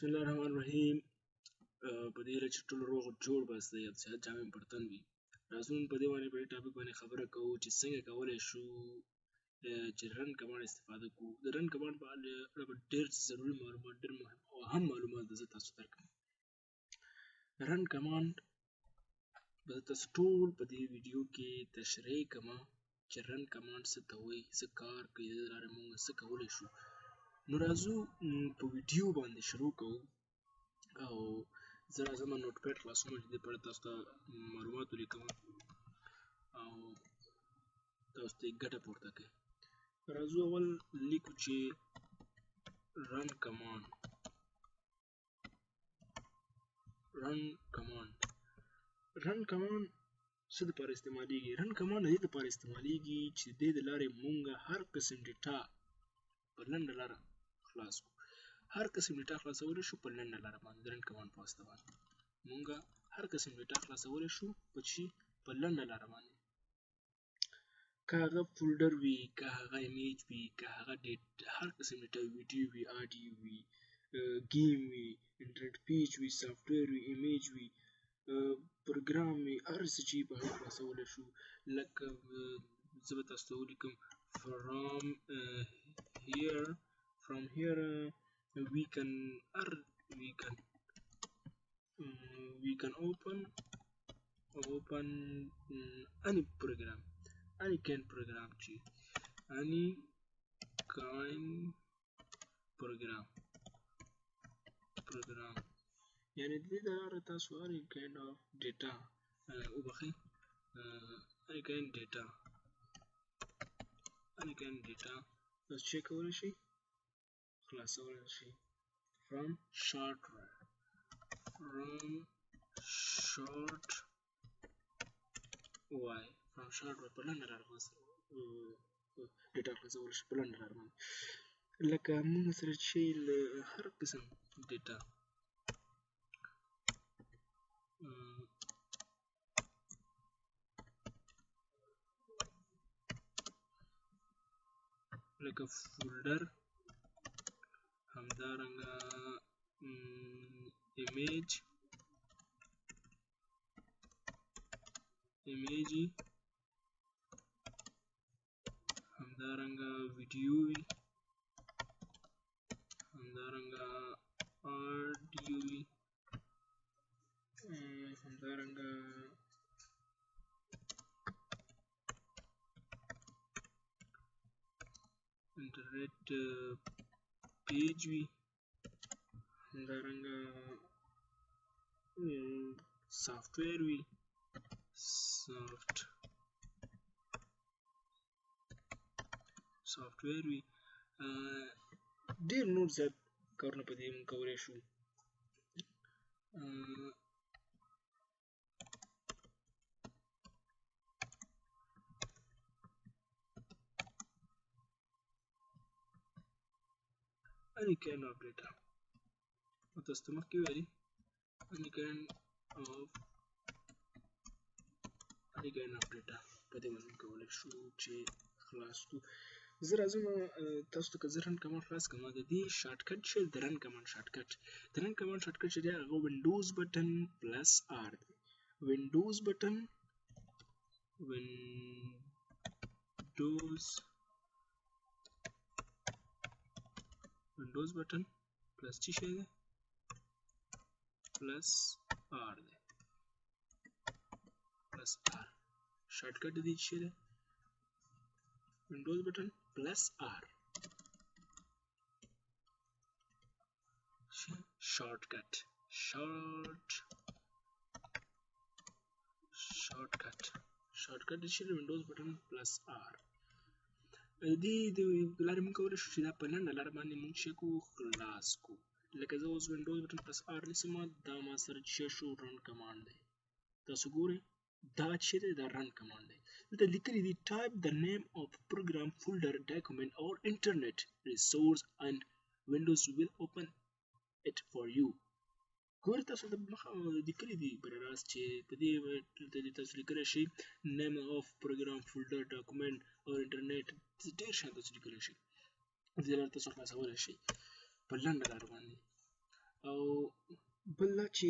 الله الرحمن الرحیم. په دې چې ټول روغ جوړ بس د صحت جامع برتن وي. راځو په دې باندې په دې ټاپک باندې خبره کوو چې څنګه کولی شو چې رن کمانډ استفاده کوو. د رن کمانډ په اړه ډېر ضروري معلومات، ډېر مهم او اهم معلومات زه تاسو ته درکړم. رن کمانډ به تاسو ټول په دې ویډیو کې تشریح کوم چې رن کمانډ څه ته وایي، څه کار کوي، د دې لارې موږ څه کولی شو. نو راځو په ویډیو باندې شروع کوو او زه راځم نوټ پیډ خلاصوم چې دې په اړه تاسو ته معلومات ولیکم او تاسو ته یې ګټه پورته کوي. راځو اول لیکو چې رن کمانډ څه دپاره استعمالیږي. رن کمانډ د دې دپاره استعمالیږي چې د دې د لارې مونږ هر قسم ډیټا په لنډه لاره خلاص کړو. هر قسم ډیټا خلاصولی شو په لنډه لاره باندې. د رن کمانډ په واسطه باندې مونږ هر قسم ډیټا خلاصولی شو په لنډه لاره باندې، که هغه فولډر وي، که هغه ایمیج وي، که هغه هر قسم ډیټا وي، ویډیو وي، آډیو وي، ګیم وي، انټرنټ پیج وي، سافټویر وي، ایمیج وي، پروګرام وي، هر څه چې په هغه خلاصولی شو. لکه زه به تاسو ته ولیکم from here we can open any program, any kind program چې any kind program یعنې د دې لپاره تاسو any kind of data وبخښئ any kind data تاسو چیک کولی شئ، خلاصولی شئ from short په لنډه لاره ډیټا خلاصولی شئ په لنډه لاره باندې. لکه موږ سره چې له هر قسم ډیټا لکه فولډر، همدارنګه ایمیجی، همدارنګه ویډیو وي، همدارنګه آډیو وي، همدارنګه انټرنیټ پیج وي، همدارنګه سافټویر وي، ډېر نور زیات کارونه په دې موږ کولی شو. any kind of data تاسو ته مخکې ویلي any kind of data په دې باندې کولی شو چې خلاص کړو. زه راځم تاسو ته که زه رن کمانډ خلاص کړم د دې شارټ کټ چې د رن کمانډ شارټ کټ چې دی هغه وینډوز بټن پلس آر دی. وینډوز بټن پلس څه شی دی؟ پلس آر دی. پلس آر شارټ کټ دی چې دی وینډوز بټن پلس آر شارټ کټ دی چې وینډوز بټن پلس آر. دې د لارې موږ کولی شو چې دا په لنډه لاره باندې موږ چې خلاص کړو. لکه زه اوس وینډوز بټن پلس آر نیسم، دا ما سره چې شو رن کمانډ دی. تاسو ګورئ دا چې دی دا رن کمانډ دی. دلته لیکلي دي type the name of program, folder, document or internet resource and Windows will open it for you. ګورئ تاسو د مخه لیکلي دي بر راست چې په دې تاسو لیکلی شئ name of program, folder, document or internet، ډېر شیان تاسو لیکلی شئ. دې لاره تاسو خلاصولی شئ په لنډه لاره باندې. او بل دا چې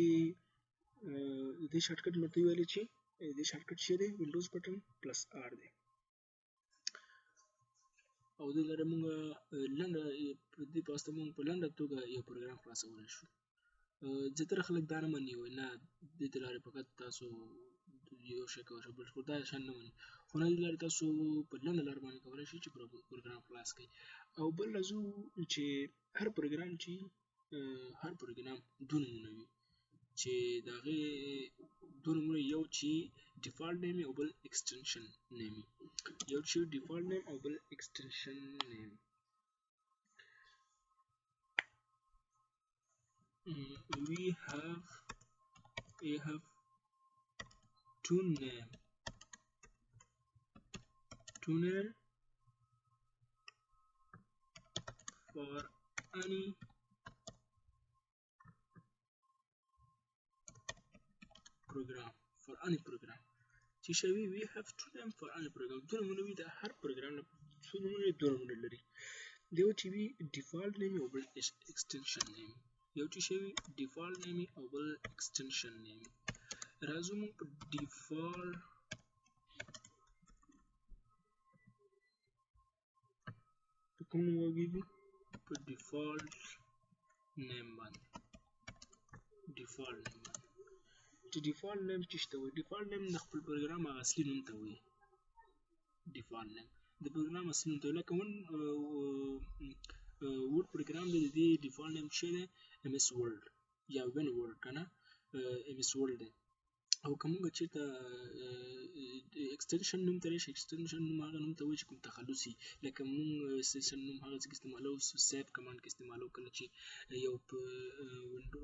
د دې شارټکټ مرته ویلې چې د دې شارټکټ چې دی وینډوز بټن پلس آر دی او د لاره موږ لنډه په دې په واسطه موږ په لنډه توګه یو پروګرام خلاصولی شو. زیاتره خلک دا نه مني وایي نه دې د لارې فقط تاسو یو شی کولی شئ بل خو دا شیان نه مني خو نه دې لارې تاسو په لنډه لار باندې کولی شئ چې پروګرام خلاص کړئ. او بل راځو چې هر پروګرام دوه نومونه وي چې د هغې دوه نومونه یو چې ډیفالټ نیم او بل اکسټنشن نیم یو چې ډیفالټ نیم او بل اکسټنشن نیم. we have two name for any program چې شوي we have two name for any program دوه نومونه وي د هر پروګرام نه څو نومونه دوه نومونه لري یو چې وي ډیفالټ نیم او بل اکسټنشن نیم یو چې شوي ډیفالټ نیم او بل اکسټنشن نیم. راځو موږ په ډیفالټ په کوم نوم وغږیږو په ډیفالټ نیم باندې چې ډیفالټ نیم چې شته وي ډیفالټ نیم د خپل پروګرام هغه اصلي نوم ته وایي ډیفالټ نیم د پروګرام اصلي نوم ته وایي لکه ورډ پروګرام دی د دې ډیفالټ نیم څه دی ام اس ورډ یا وین ورډ که نه ام اس ورډ دی. او که موږ چېرته اکسټنشن نوم ته راشي اکسټنشن نوم هغه نوم ته وایي چې کوم تخلص وي لکه موږ اکسټنشن نوم هغه څه کې استعمالوو سیب کمانډ کې استعمالوو کله چې یو په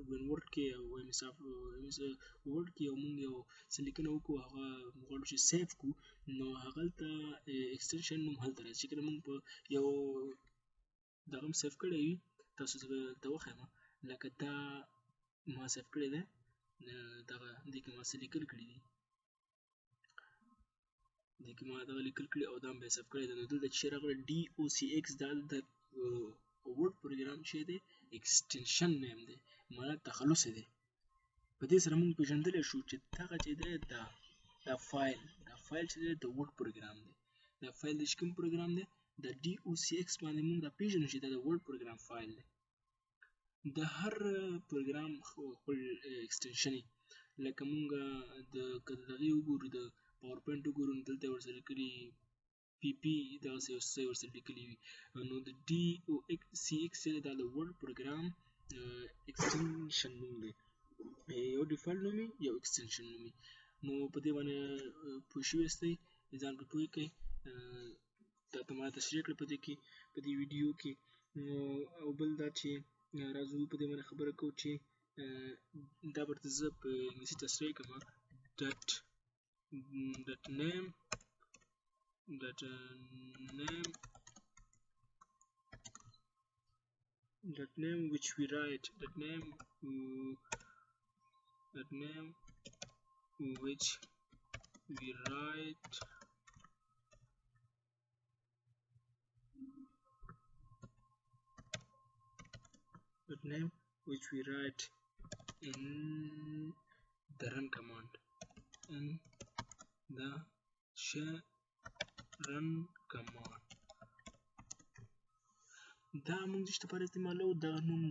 وین ورډ کې او ام اس ورډ کې موږ یو څه لیکنه وکړو هغه موږ غواړو چې سیف کړو نو هغلته اکسټنشن نوم هلته راځي چې کله موږ په یو دغه هم سیف کړی وي تاسو زه به درته وښیم لکه دا ما سیف کړی دی دغه دې کې ما څه لیکل کړي دي دې کې ما دغه لیکل کړي او دا هم بیا سیف کړی دی نو دلته چې راغلی ډي او سی ایکس دا د ورډ پروګرام چې دی اکسټنشن نیم دی معنا تخلص دی په دې سره موږ پېژندلی شو چې دغه چې دی دا فایل چې دی د ورډ پروګرام دی دا فایل د چې کوم پروګرام دی د ډي او سی ایکس باندې موږ دا پېژنو چې دا د ورډ پروګرام فایل دی. د هر پروګرام خپل اکسټنشن لکه موږ که د هغې وګورو د پاور پوینټ وګورو نو دلته یې ورسره لیکلي پی پي دغسې یو څه یې ورسره لیکلي وي نو د ډي او سی ایکس چې دی دا د ورډ پروګرام اکسټنشن نوم دی یو ډیفالټ نوم یو اکسټنشن نوم نو په دې باندې پوه شوي یاستئ ځان پرې پوه کړئ تا ما تشریح کړه په دې ویډیو کې. او بل دا چې راځو په دې باندې خبره کوو چې دا برته زه په انګلیسي تصریح کوم dot name which we write dot name which we write in the run command دا موږ د څه لپاره استعمالوو دغه نوم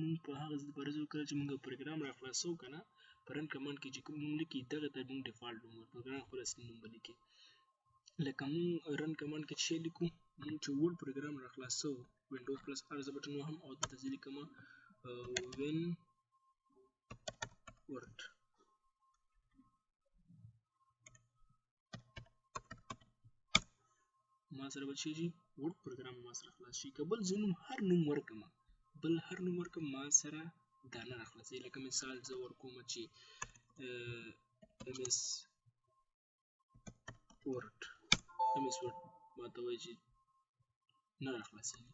موږ په هغه څه لپاره کله چې موږ پروګرام را خلاصوو که نه په رن کمانډ کې چې کوم نوم لیکي دغه ته موږ ډیفالټ نوم پروګرام خپل اصلي نوم به لیکي لکه موږ رن کمانډ کې څه لیکو موږ چې ورډ پروګرام را خلاصوو وینډوز پلس آر زه بټن وهم او دلته زه لیکم وین ورډ ما سره به څه شي ورډ پروګرام ما سره خلاص شي که بل زه هر نوم ورکړم ما سره دا نه راخلاصوي لکه مثال زه ورکوم چې MS Word ما ته وایي چې نه راخلاصېږي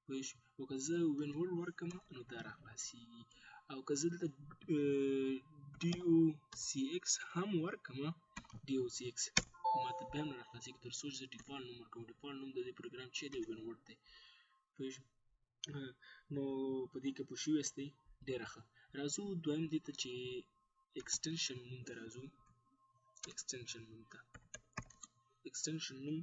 پوه شو او که زه وین ورډ ورکړم نو دا راخلاصېږي او که زه دلته DOCX هم ورکړم DOCX ما ته بیا هم نه راخلاصېږي تر څو چې زه ډیفالټ نوم ورکړم ډیفالټ نوم د دې پروګرام چې دی وین ورډ دی پوه شو نو په دې کې پوه شوي یاستئ ډېره ښه. راځو دویم دې ته چې اکسټنشن نوم ته راځو. اکسټنشن نوم ته اکسټنشن نوم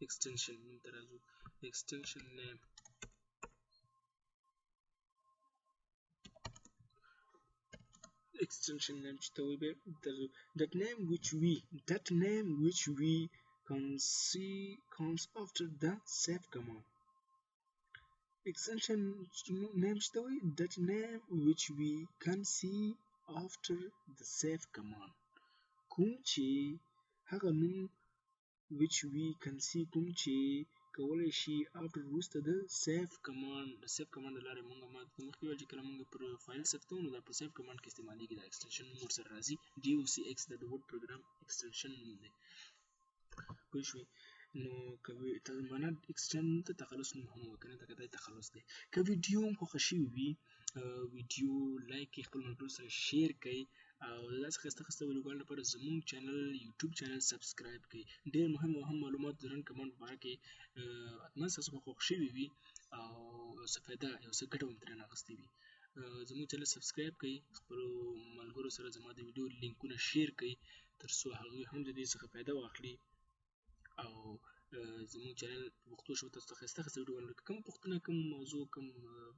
extension name ته راځو. extension name چې ته وایې درځو. that name which we can see comes after the save command. extension name چې ته وایې that name which we can see after the save command. کوم چې هغه نوم which we can see کوم چې کولی شي after وروسته د save command د save command د لارې موږ مخکې ویل چې کله موږ پر فایل ثبت کوو نو دا په save command کې استعمالیږي. دا extension نوم ورسره راځي. docx د word program extension نوم دی. پوه شوې؟ نو که معنا extend ته تخلص نوم هم وکړه ځکه دا تخلص دی. که ویډیو هم خوښه شوې وي ویډیو لایک کړئ، خپل ملګرو سره شیر کړئ او داسې ښایسته ښایسته ویډیوګانو لپاره زموږ چینل یوټیوب چینل سبسکرایب کړئ. ډېر مهم او اهم معلومات د رن کمانډ په باره کې حتما ستاسو به خوښ شوي وي او یو څه فایده یو څه ګټه هم ترېنه اخیستې وي. زموږ چینل سبسکرایب کړئ، خپلو ملګرو سره زما د ویډیو لینکونه شیر کړئ تر څو هغوی هم د دې څخه فایده واخلي او زموږ چینل په پښتو ژبه تاسو ته ښایسته ښایسته ویډیوګانې لري. کوم پوښتنه کوم موضوع کوم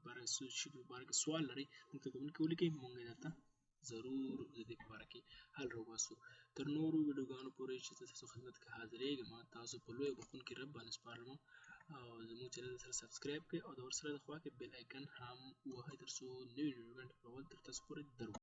باره کې سوال لرئ موږ ته کومنټ کې ولیکئ، موږ یې درته ضرور د دې په باره کې حل راوباسو. تر نورو ویډیوګانو پورې چې زه ستاسو خدمت کې حاضرېږم تاسو په لوی بخښونکي رب باندې سپارم او زموږ چینل سره سبسکرایب کړئ او د ورسره د خوا کې بیل آیکن هم ووهئ تر څو نوي ویډیوګانې په اول تر تاسو پورې در